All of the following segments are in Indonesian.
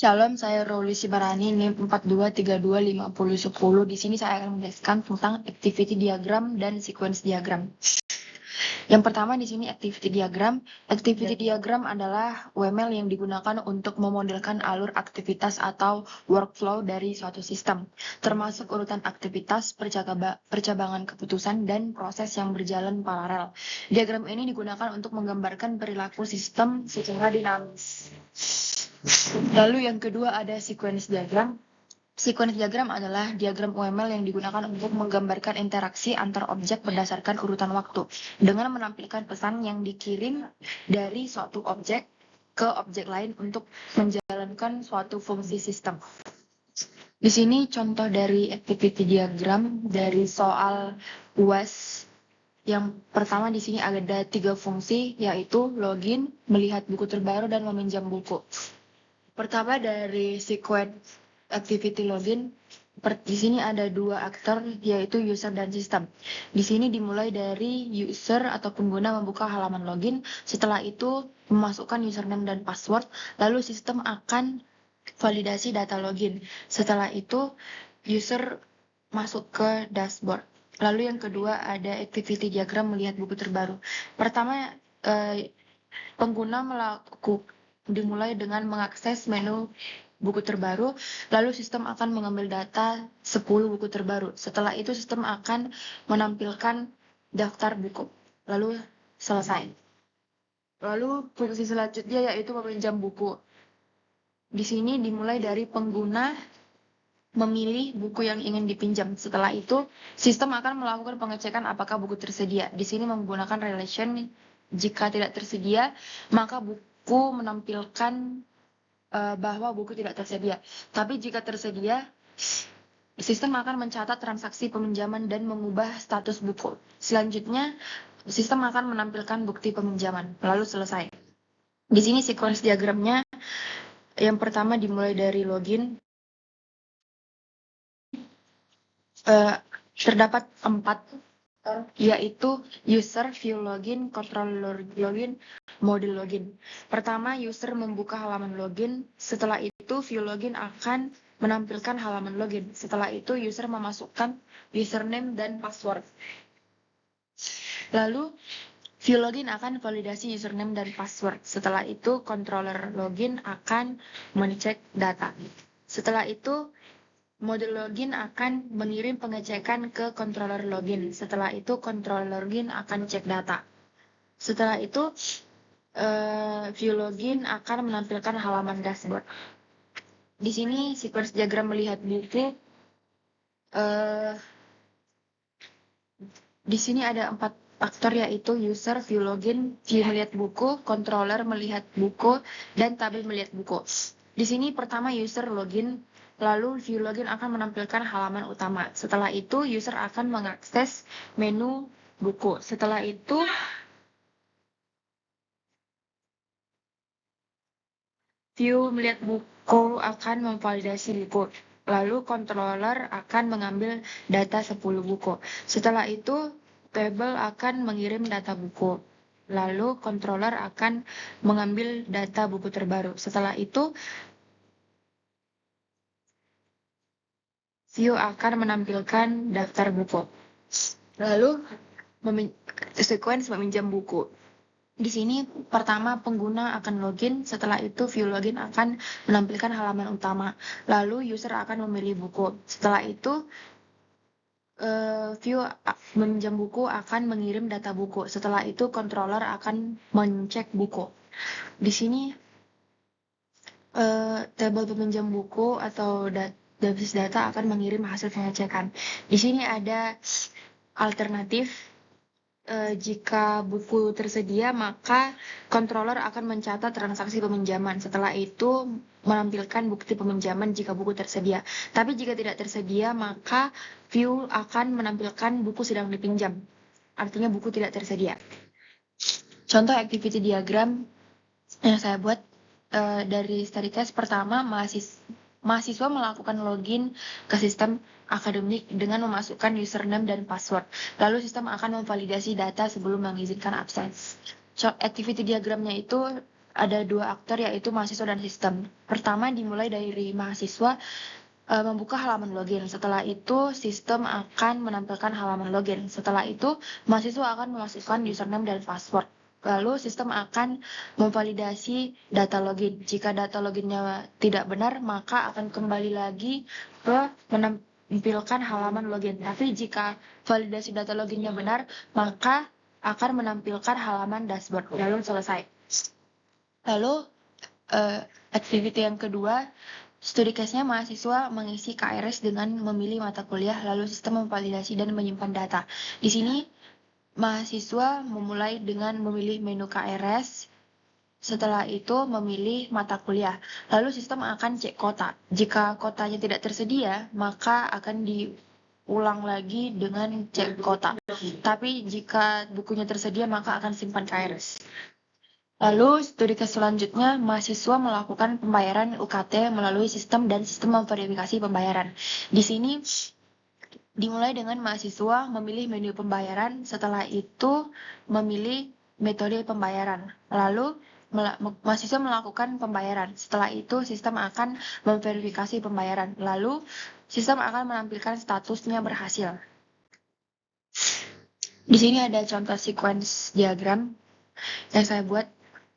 Shalom, saya Roli Sibarani, NIM 42325010. Di sini saya akan menjelaskan tentang activity diagram dan sequence diagram. Yang pertama di sini activity diagram. Activity diagram adalah UML yang digunakan untuk memodelkan alur aktivitas atau workflow dari suatu sistem, termasuk urutan aktivitas, percabangan keputusan, dan proses yang berjalan paralel. Diagram ini digunakan untuk menggambarkan perilaku sistem secara dinamis. Lalu yang kedua ada sequence diagram. Sequence diagram adalah diagram UML yang digunakan untuk menggambarkan interaksi antar objek berdasarkan urutan waktu, dengan menampilkan pesan yang dikirim dari suatu objek ke objek lain untuk menjalankan suatu fungsi sistem. Di sini contoh dari activity diagram dari soal UAS. Yang pertama di sini ada 3 fungsi, yaitu login, melihat buku terbaru, dan meminjam buku. Pertama dari sequence activity login, di sini ada 2 aktor, yaitu user dan sistem. Di sini dimulai dari user atau pengguna membuka halaman login, setelah itu memasukkan username dan password, lalu sistem akan validasi data login. Setelah itu user masuk ke dashboard. Lalu yang kedua ada activity diagram melihat buku terbaru. Pertama, pengguna dimulai dengan mengakses menu buku terbaru, lalu sistem akan mengambil data 10 buku terbaru. Setelah itu sistem akan menampilkan daftar buku, lalu selesai. Lalu fungsi selanjutnya yaitu meminjam buku. Di sini dimulai dari pengguna memilih buku yang ingin dipinjam. Setelah itu, sistem akan melakukan pengecekan apakah buku tersedia. Di sini menggunakan relation. Jika tidak tersedia, maka buku menampilkan bahwa buku tidak tersedia. Tapi jika tersedia, sistem akan mencatat transaksi peminjaman dan mengubah status buku. Selanjutnya, sistem akan menampilkan bukti peminjaman, lalu selesai. Di sini sequence diagramnya, yang pertama dimulai dari login. Terdapat 4, yaitu user, view login, control login, model login. Pertama, user membuka halaman login. Setelah itu, view login akan menampilkan halaman login. Setelah itu, user memasukkan username dan password. Lalu, view login akan validasi username dan password. Setelah itu, controller login akan mengecek data. Setelah itu, model login akan mengirim pengecekan ke controller login. Setelah itu, controller login akan cek data. Setelah itu, view login akan menampilkan halaman dashboard. Di sini sequence diagram melihat buku. Di sini ada 4 faktor, yaitu user, view login, view melihat buku, controller melihat buku, dan tabel melihat buku. Di sini pertama user login. Lalu view login akan menampilkan halaman utama. Setelah itu user akan mengakses menu buku. Setelah itu view melihat buku akan memvalidasi buku. Lalu controller akan mengambil data 10 buku. Setelah itu table akan mengirim data buku. Lalu controller akan mengambil data buku terbaru. Setelah itu view akan menampilkan daftar buku. Lalu sequence meminjam buku. Di sini pertama pengguna akan login, setelah itu view login akan menampilkan halaman utama. Lalu user akan memilih buku. Setelah itu view meminjam buku akan mengirim data buku. Setelah itu controller akan mencek buku. Di sini table peminjam buku atau database data akan mengirim hasil pengecekan. Di sini ada alternatif. Jika buku tersedia, maka controller akan mencatat transaksi peminjaman. Setelah itu menampilkan bukti peminjaman jika buku tersedia. Tapi jika tidak tersedia, maka view akan menampilkan buku sedang dipinjam. Artinya buku tidak tersedia. Contoh activity diagram yang saya buat dari study test pertama, mahasiswa melakukan login ke sistem akademik dengan memasukkan username dan password. Lalu sistem akan memvalidasi data sebelum mengizinkan absen. Activity diagramnya itu ada dua aktor yaitu mahasiswa dan sistem. Pertama dimulai dari mahasiswa membuka halaman login. Setelah itu sistem akan menampilkan halaman login. Setelah itu mahasiswa akan memasukkan username dan password. Lalu sistem akan memvalidasi data login. Jika data loginnya tidak benar, maka akan kembali lagi ke menampilkan halaman login. Tapi jika validasi data loginnya benar, maka akan menampilkan halaman dashboard. Lalu selesai. Lalu activity yang kedua, studi case-nya mahasiswa mengisi KRS dengan memilih mata kuliah, lalu sistem memvalidasi dan menyimpan data. Di sini mahasiswa memulai dengan memilih menu KRS, setelah itu memilih mata kuliah, lalu sistem akan cek kota. Jika kotanya tidak tersedia, maka akan diulang lagi dengan cek kota. Tapi jika bukunya tersedia, maka akan simpan KRS. Lalu, studi case selanjutnya, mahasiswa melakukan pembayaran UKT melalui sistem dan sistem memverifikasi pembayaran. Di sini dimulai dengan mahasiswa memilih menu pembayaran, setelah itu memilih metode pembayaran. Lalu, mahasiswa melakukan pembayaran. Setelah itu, sistem akan memverifikasi pembayaran. Lalu, sistem akan menampilkan statusnya berhasil. Di sini ada contoh sequence diagram yang saya buat,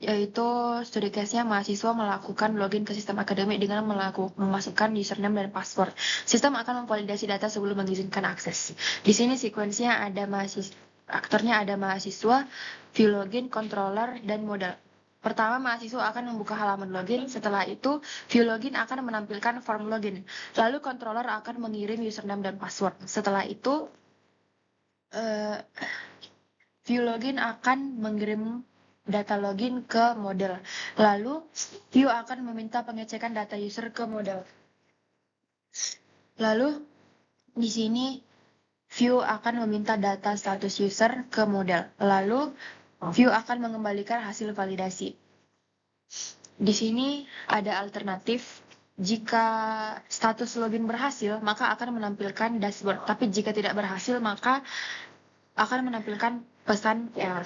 yaitu studi case-nya mahasiswa melakukan login ke sistem akademik dengan memasukkan username dan password. Sistem akan memvalidasi data sebelum mengizinkan akses. Di sini sekuensinya ada aktornya ada mahasiswa, view login, controller, dan modal. Pertama, mahasiswa akan membuka halaman login. Setelah itu, view login akan menampilkan form login. Lalu, controller akan mengirim username dan password. Setelah itu, view login akan mengirim data login ke model. Lalu, view akan meminta pengecekan data user ke model. Lalu, di sini view akan meminta data status user ke model. Lalu, view akan mengembalikan hasil validasi. Di sini ada alternatif. Jika status login berhasil, maka akan menampilkan dashboard. Tapi jika tidak berhasil, maka akan menampilkan pesan error.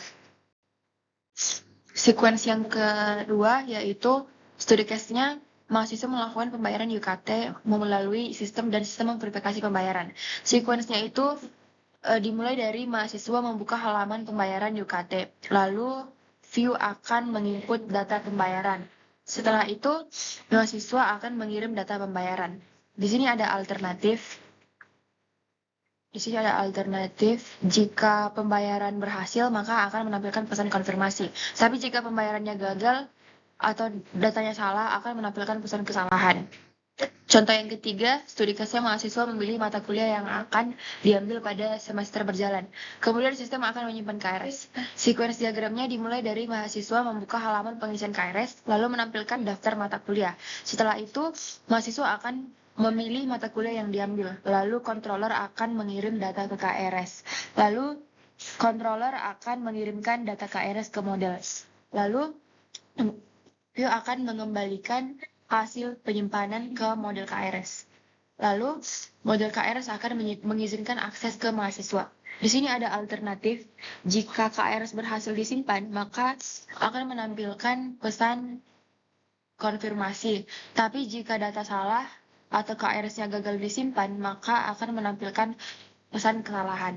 Sequence yang kedua yaitu studi case-nya mahasiswa melakukan pembayaran UKT melalui sistem dan sistem memverifikasi pembayaran. Sequence-nya itu dimulai dari mahasiswa membuka halaman pembayaran UKT. Lalu view akan menginput data pembayaran. Setelah itu mahasiswa akan mengirim data pembayaran. Di sini ada alternatif. Jika pembayaran berhasil, maka akan menampilkan pesan konfirmasi. Tapi jika pembayarannya gagal atau datanya salah, akan menampilkan pesan kesalahan. Contoh yang ketiga, studi case-nya mahasiswa memilih mata kuliah yang akan diambil pada semester berjalan. Kemudian sistem akan menyimpan KRS. Sequence diagramnya dimulai dari mahasiswa membuka halaman pengisian KRS, lalu menampilkan daftar mata kuliah. Setelah itu, mahasiswa akan memilih mata kuliah yang diambil, lalu controller akan mengirim data ke KRS. Lalu, controller akan mengirimkan data KRS ke model. Lalu, view akan mengembalikan hasil penyimpanan ke model KRS. Lalu, model KRS akan mengizinkan akses ke mahasiswa. Di sini ada alternatif. Jika KRS berhasil disimpan, maka akan menampilkan pesan konfirmasi. Tapi jika data salah atau KRS-nya gagal disimpan, maka akan menampilkan pesan kesalahan.